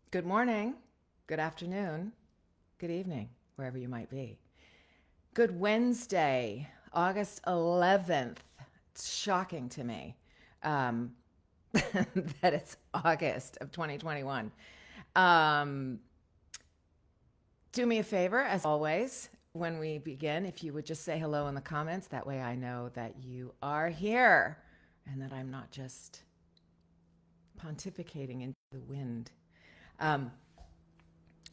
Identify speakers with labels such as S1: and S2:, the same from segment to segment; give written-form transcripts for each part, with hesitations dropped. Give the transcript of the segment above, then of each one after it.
S1: Good morning, good afternoon, good evening, wherever you might be. Good Wednesday, August 11th. It's shocking to me um, that it's August of 2021. Um, do me a favor, as always, when we begin, if you would just say hello in the comments. That way I know that you are here and that I'm not just pontificating into the wind. Um,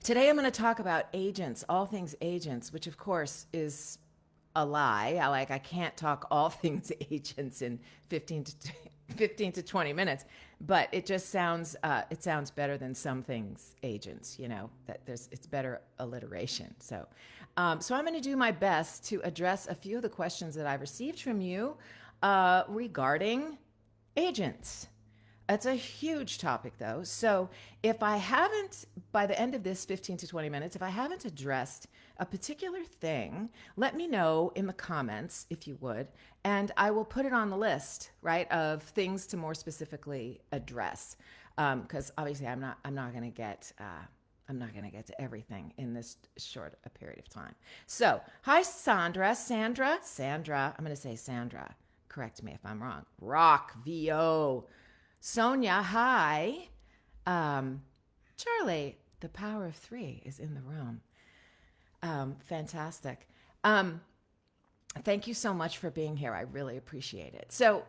S1: Today I'm going to talk about agents, all things agents, which of course is a lie. I can't talk all things agents in 15 to 20 minutes, but it sounds better than some things agents, that it's better alliteration. So I'm going to do my best to address a few of the questions that I've received from you regarding agents. It's a huge topic, though. So, if I haven't, by the end of this 15 to 20 minutes, if I haven't addressed a particular thing, let me know in the comments, if you would, and I will put it on the list, right, of things to more specifically address. Because obviously, I'm not going to get. I'm not going to get to everything in this short a period of time. So, hi, Sandra. Sandra. I'm going to say Sandra. Correct me if I'm wrong. Rock, VO. Sonia, hi. Charlie, the power of three is in the room. Fantastic. Thank you so much for being here. I really appreciate it. So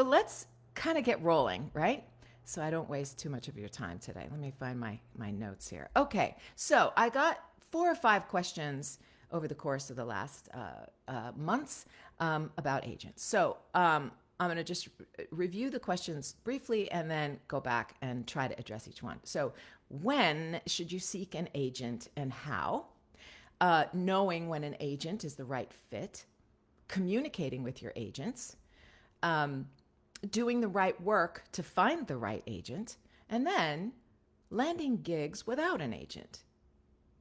S1: let's kind of get rolling, right? So I don't waste too much of your time today. Let me find my notes here. Okay, so I got 4 or 5 questions over the course of the last months about agents. So I'm going to just review the questions briefly and then go back and try to address each one. So, when should you seek an agent and how? Knowing when an agent is the right fit, communicating with your agents, doing the right work to find the right agent, and then landing gigs without an agent.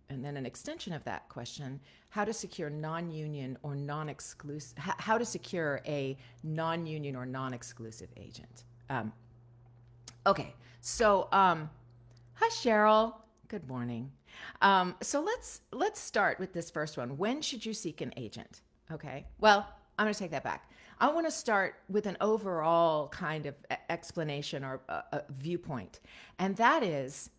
S1: And then an extension of that question, how to secure non-union or non-exclusive, how to secure a non-union or non-exclusive agent. Okay, so hi Cheryl, good morning. So let's start with this first one. When should you seek an agent? Okay, well, I'm going to take that back. I want to start with an overall kind of explanation or a viewpoint, and that is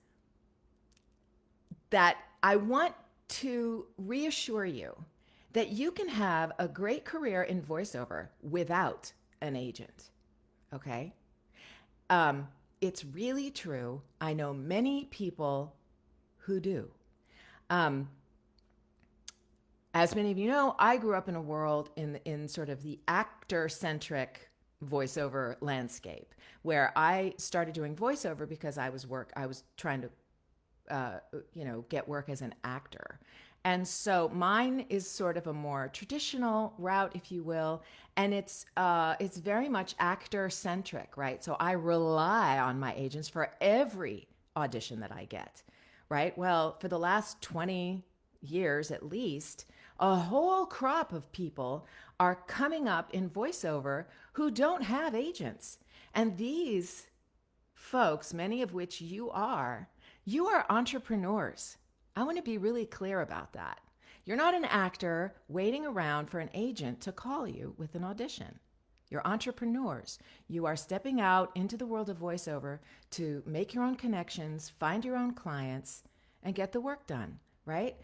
S1: that I want to reassure you that you can have a great career in voiceover without an agent. Okay? It's really true. I know many people who do. As many of you know, I grew up in a world in sort of the actor-centric voiceover landscape where I started doing voiceover because I was trying to get work as an actor. And so mine is sort of a more traditional route, if you will, and it's very much actor centric, right? So I rely on my agents for every audition that I get, right? Well, for the last 20 years at least, a whole crop of people are coming up in voiceover who don't have agents. And these folks, many of which you are entrepreneurs. I want to be really clear about that. You're not an actor waiting around for an agent to call you with an audition. You're entrepreneurs. You are stepping out into the world of voiceover to make your own connections, find your own clients, and get the work done, right?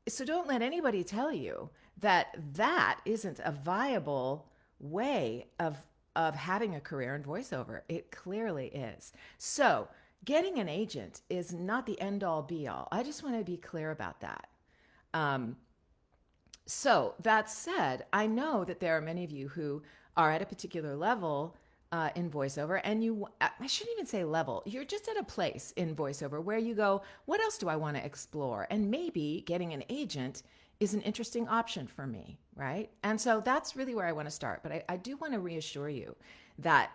S1: So don't let anybody tell you that that isn't a viable way of having a career in voiceover. It clearly is. So getting an agent is not the end all be all. I just want to be clear about that. So that said, I know that there are many of you who are at a particular level in voiceover, and I shouldn't even say level, you're just at a place in voiceover where you go, what else do I want to explore? And maybe getting an agent is an interesting option for me, right? And so that's really where I want to start. But I do want to reassure you that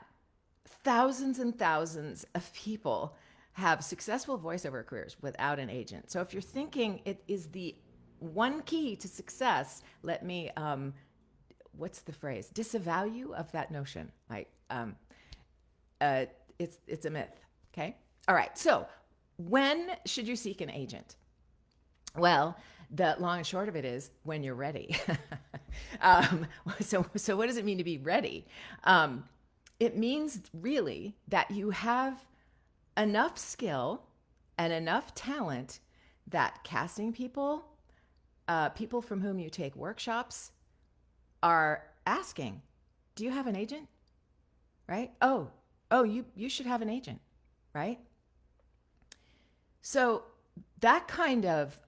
S1: thousands and thousands of people have successful voiceover careers without an agent. So if you're thinking it is the one key to success, let me, what's the phrase? Disavow you of that notion. Like, it's a myth. Okay. All right. So, when should you seek an agent? Well, the long and short of it is when you're ready. um, so what does it mean to be ready? Um, it means really that you have enough skill and enough talent that casting people, people from whom you take workshops, are asking, "Do you have an agent?" Right? Oh, you should have an agent, right? So that kind of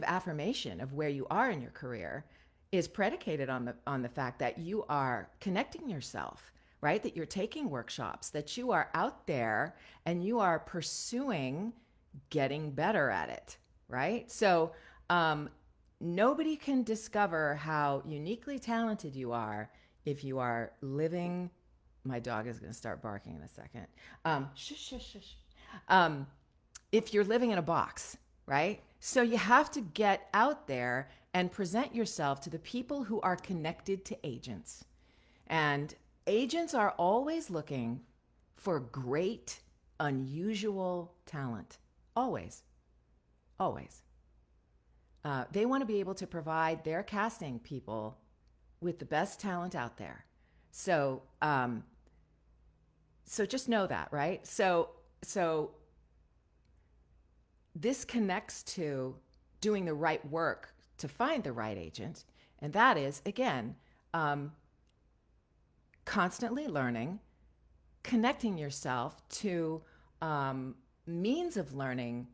S1: affirmation of where you are in your career is predicated on the fact that you are connecting yourself, right? That you're taking workshops, that you are out there and you are pursuing getting better at it, right? So um, nobody can discover how uniquely talented you are if you are living. My dog is going to start barking in a second. Shush, shush, shush. Um, if you're living in a box, right? So you have to get out there and present yourself to the people who are connected to agents. And agents are always looking for great, unusual talent. Always, always. They want to be able to provide their casting people with the best talent out there. So, so just know that, right? So this connects to doing the right work to find the right agent. And that is, again, um, constantly learning, connecting yourself to means of learning,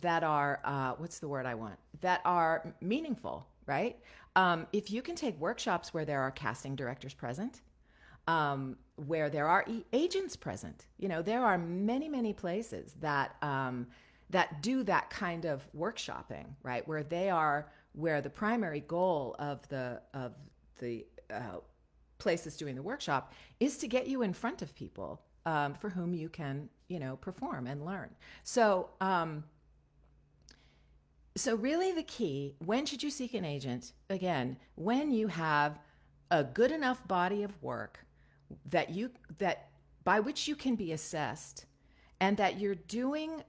S1: that are, what's the word I want? That are meaningful, right? If you can take workshops where there are casting directors present, where there are agents present, there are many, many places that do that kind of workshopping, right? Where the primary goal of the place that's doing the workshop is to get you in front of people for whom you can, perform and learn. So really the key, when should you seek an agent? Again, when you have a good enough body of work that by which you can be assessed, and that you're doing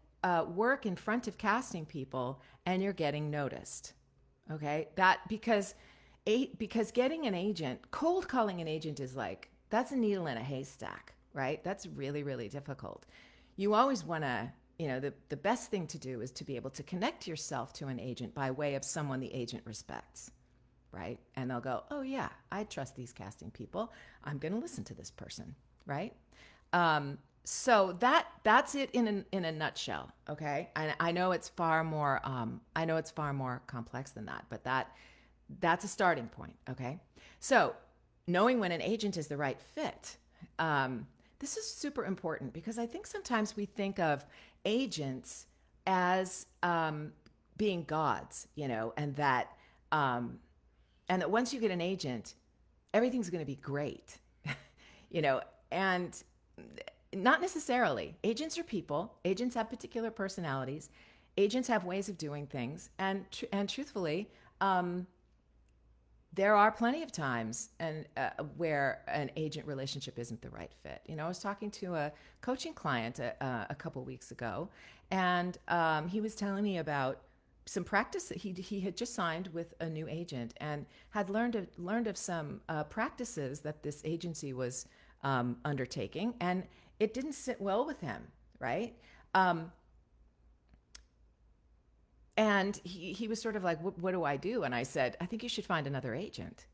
S1: work in front of casting people and you're getting noticed. Okay, because getting an agent, cold calling an agent is like, that's a needle in a haystack, right? That's really, really difficult. You always want to, the best thing to do is to be able to connect yourself to an agent by way of someone the agent respects, right? And they'll go, oh yeah, I trust these casting people. I'm going to listen to this person, right? So that's it in a nutshell. Okay, I know it's far more complex than that, but that's a starting point. Okay, so knowing when an agent is the right fit. This is super important because I think sometimes we think of agents as being gods, and that once you get an agent, everything's going to be great, and not necessarily. Agents are people. Agents have particular personalities. Agents have ways of doing things, and truthfully, there are plenty of times where an agent relationship isn't the right fit. I was talking to a coaching client a couple weeks ago, and he was telling me about some practice that he had just signed with a new agent and had learned of some practices that this agency was undertaking, and it didn't sit well with him, right? And he was sort of like, what do I do? And I said, I think you should find another agent,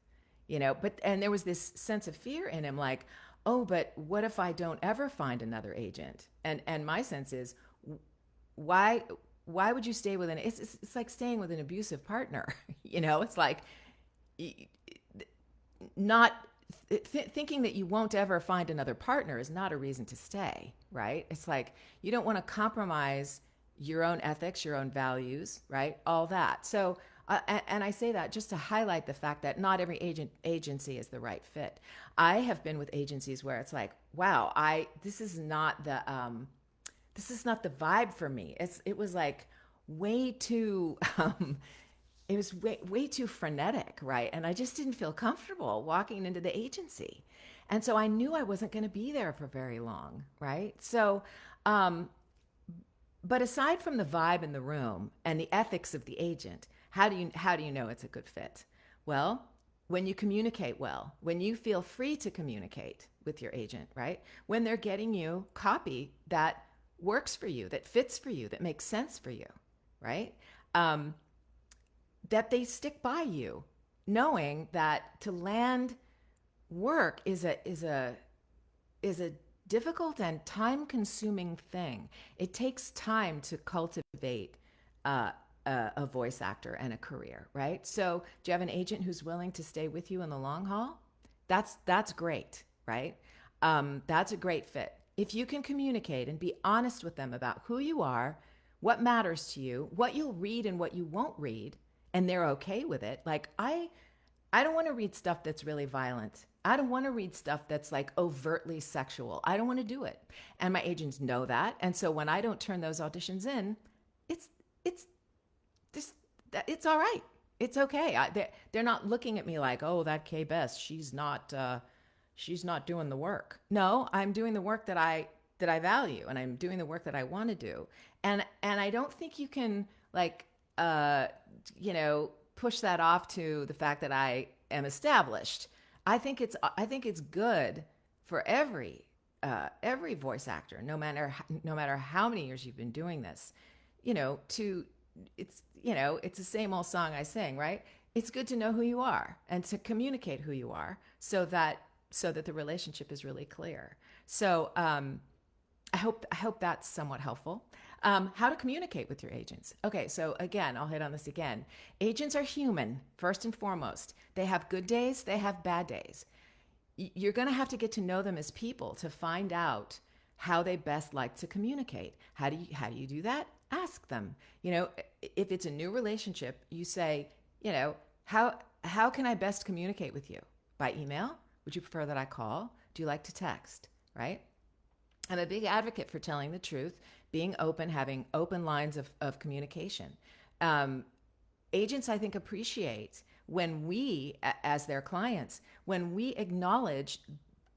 S1: and there was this sense of fear in him, like, oh, but what if I don't ever find another agent? And my sense is, why would you stay with it's like staying with an abusive partner. It's like not thinking that you won't ever find another partner is not a reason to stay, right? It's like you don't want to compromise your own ethics, your own values, right? All that. So, and I say that just to highlight the fact that not every agency is the right fit. I have been with agencies where it's like, wow, this is not the vibe for me. It was like way too, it was way too frenetic, right? And I just didn't feel comfortable walking into the agency. And so I knew I wasn't going to be there for very long, right? So, But aside from the vibe in the room and the ethics of the agent, how do you know it's a good fit? Well, when you communicate well, when you feel free to communicate with your agent, right? When they're getting you copy that works for you, that fits for you, that makes sense for you, right? Um, that they stick by you, knowing that to land work is a difficult and time consuming thing. It takes time to cultivate uh, a voice actor and a career, right? So, do you have an agent who's willing to stay with you in the long haul? That's great, right? That's a great fit. If you can communicate and be honest with them about who you are, what matters to you, what you'll read and what you won't read, and they're okay with it. Like I don't want to read stuff that's really violent. I don't want to read stuff that's like overtly sexual. I don't want to do it. And my agents know that. And so when I don't turn those auditions in, it's it's just it's all right. It's okay. They're not looking at me like, oh, that Kay Best, she's not doing the work. No, I'm doing the work that I value, and I'm doing the work that I want to do. And I don't think you can like uh push that off to the fact that I am established. I think it's good for every voice actor, no matter how many years you've been doing this, to it's the same old song I sing, right? It's good to know who you are and to communicate who you are so that the relationship is really clear. So I hope that's somewhat helpful. How to communicate with your agents. Okay, so again, I'll hit on this again. Agents are human, first and foremost. They have good days, they have bad days. You're going to have to get to know them as people to find out how they best like to communicate. How do you do that? Ask them. If it's a new relationship, you say, how can I best communicate with you? By email? Would you prefer that I call? Do you like to text? Right? I'm a big advocate for telling the truth, being open, having open lines of communication. Um, Agents, I think, appreciate when we, as their clients, when we acknowledge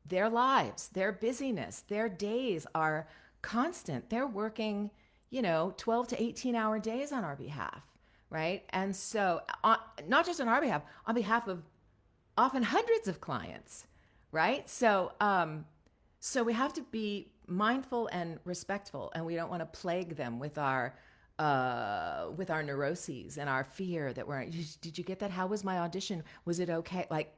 S1: their lives, their busyness, their days are constant. They're working, 12 to 18-hour days on our behalf, right? And so, not just on our behalf, on behalf of often hundreds of clients, right? So we have to be mindful and respectful, and we don't want to plague them with our neuroses and our fear that we're. Did you get that? How was my audition? Was it okay? Like,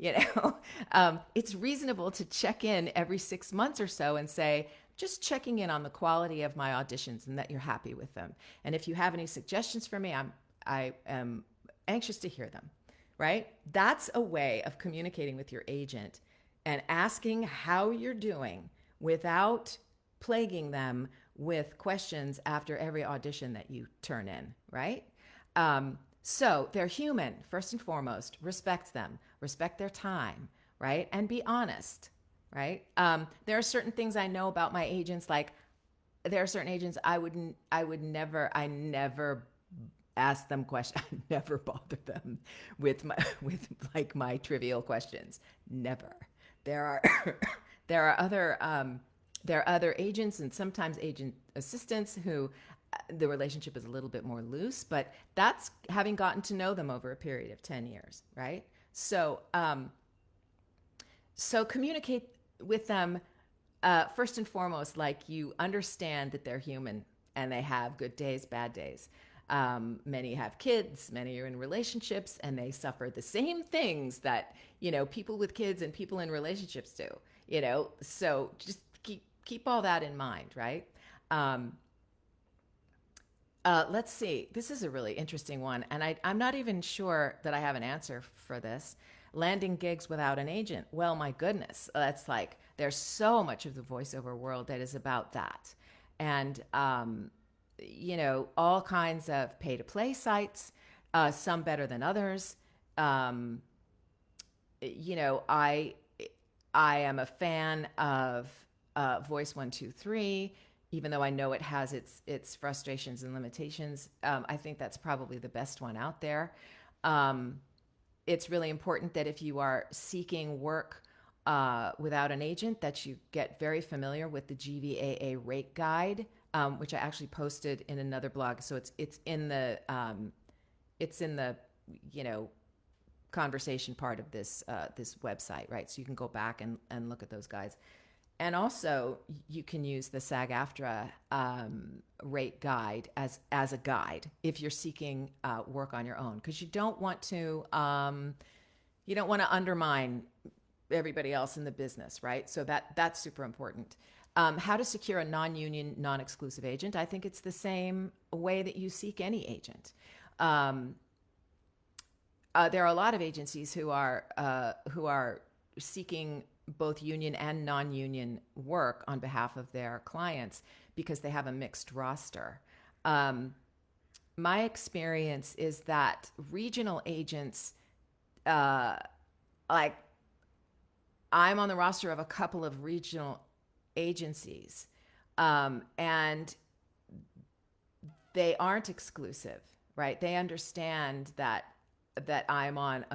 S1: it's reasonable to check in every 6 months or so and say, just checking in on the quality of my auditions and that you're happy with them. And if you have any suggestions for me, I am anxious to hear them. Right? That's a way of communicating with your agent and asking how you're doing without plaguing them with questions after every audition that you turn in, right? So they're human, first and foremost. Respect them, respect their time, right? And be honest, right? There are certain things I know about my agents, like there are certain agents I never ask them questions. I never bother them with my trivial questions. Never. There are there are other agents and sometimes agent assistants who the relationship is a little bit more loose, but that's having gotten to know them over a period of 10 years, right? So communicate with them first and foremost, like you understand that they're human and they have good days, bad days. Many have kids, many are in relationships, and they suffer the same things that, people with kids and people in relationships do, so just keep all that in mind, right? Let's see. This is a really interesting one, and I'm not even sure that I have an answer for this. Landing gigs without an agent. Well, my goodness, that's like there's so much of the voiceover world that is about that, and all kinds of pay-to-play sites, some better than others. I am a fan of Voice 123, even though I know it has its frustrations and limitations. I think that's probably the best one out there. It's really important that if you are seeking work without an agent, that you get very familiar with the GVAA rate guide, which I actually posted in another blog. So it's in the you know, conversation part of this this website, right? So you can go back and look at those guides. And also, you can use the SAG-AFTRA rate guide as a guide if you're seeking work on your own, because you don't want to undermine everybody else in the business, right? So that's super important. How to secure a non-union, non-exclusive agent? I think it's the same way that you seek any agent. There are a lot of agencies who are seeking both union and non-union work on behalf of their clients because they have a mixed roster. My experience is that regional agents, like I'm on the roster of a couple of regional agencies, and they aren't exclusive, right? They understand that I'm on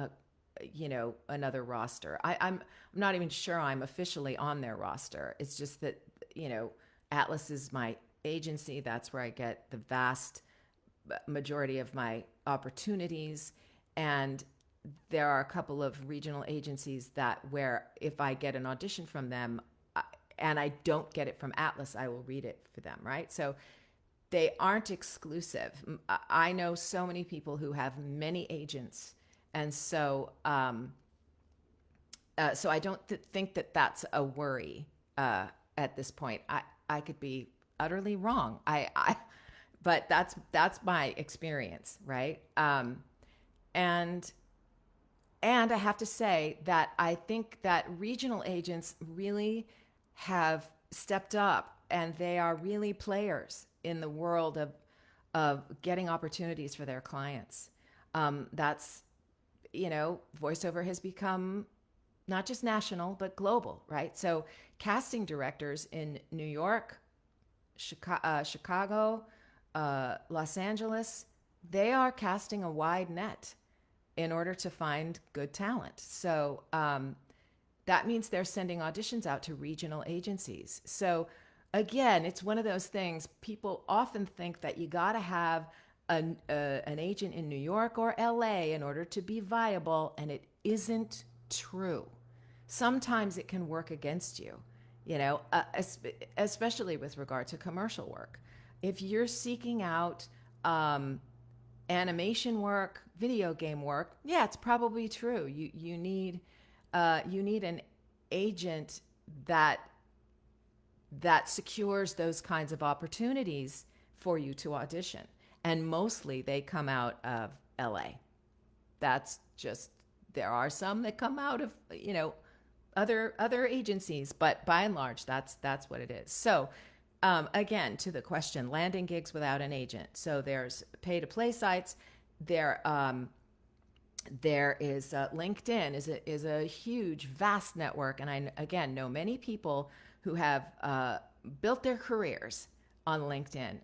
S1: another roster. I'm not even sure I'm officially on their roster. It's just that, Atlas is my agency. That's where I get the vast majority of my opportunities. And there are a couple of regional agencies where if I get an audition from them and I don't get it from Atlas, I will read it for them, right? So they aren't exclusive. I know so many people who have many agents. And so, so I don't think that that's a worry at this point. I could be utterly wrong. But that's my experience, right? And I have to say that I think that regional agents really have stepped up, and they are really players in the world of getting opportunities for their clients. That's voiceover has become not just national, but global, right? So casting directors in New York, Chicago, Los Angeles, they are casting a wide net in order to find good talent. So that means they're sending auditions out to regional agencies. So again, it's one of those things, people often think that you got to have an agent in New York or LA in order to be viable, and it isn't true. Sometimes it can work against you, especially with regard to commercial work. If you're seeking out animation work, video game work, yeah, it's probably true. You need an agent that secures those kinds of opportunities for you to audition. And mostly they come out of LA. That's just, there are some that come out of, other agencies, but by and large, that's what it is. So again, to the question, landing gigs without an agent. So there's pay to play sites. There is LinkedIn is a huge, vast network. And I, again, know many people who have built their careers on LinkedIn.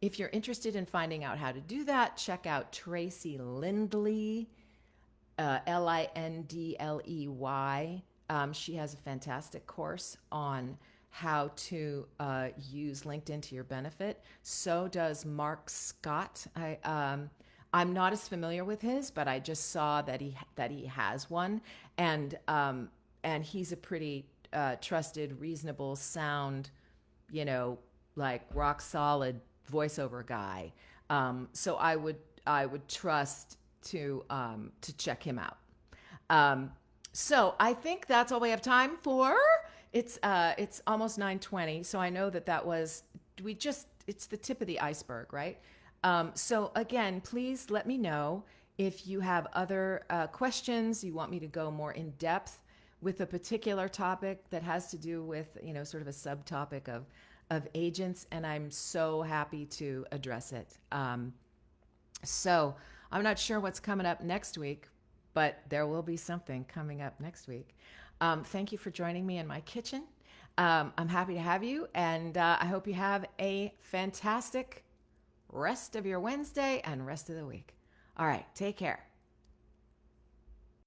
S1: If you're interested in finding out how to do that, check out Tracy Lindley, Lindley. She has a fantastic course on how to use LinkedIn to your benefit. So does Mark Scott. I'm not as familiar with his, but I just saw that he has one, and he's a pretty trusted, reasonable, sound, like rock solid voiceover guy. So I would trust to check him out. So I think that's all we have time for. It's almost 9:20. So I know that was, it's the tip of the iceberg, right? So again, please let me know if you have other questions, you want me to go more in depth with a particular topic that has to do with, sort of a subtopic of agents, and I'm so happy to address it. So I'm not sure what's coming up next week, but there will be something coming up next week. Thank you for joining me in my kitchen. I'm happy to have you, and I hope you have a fantastic rest of your Wednesday and rest of the week. All right, take care.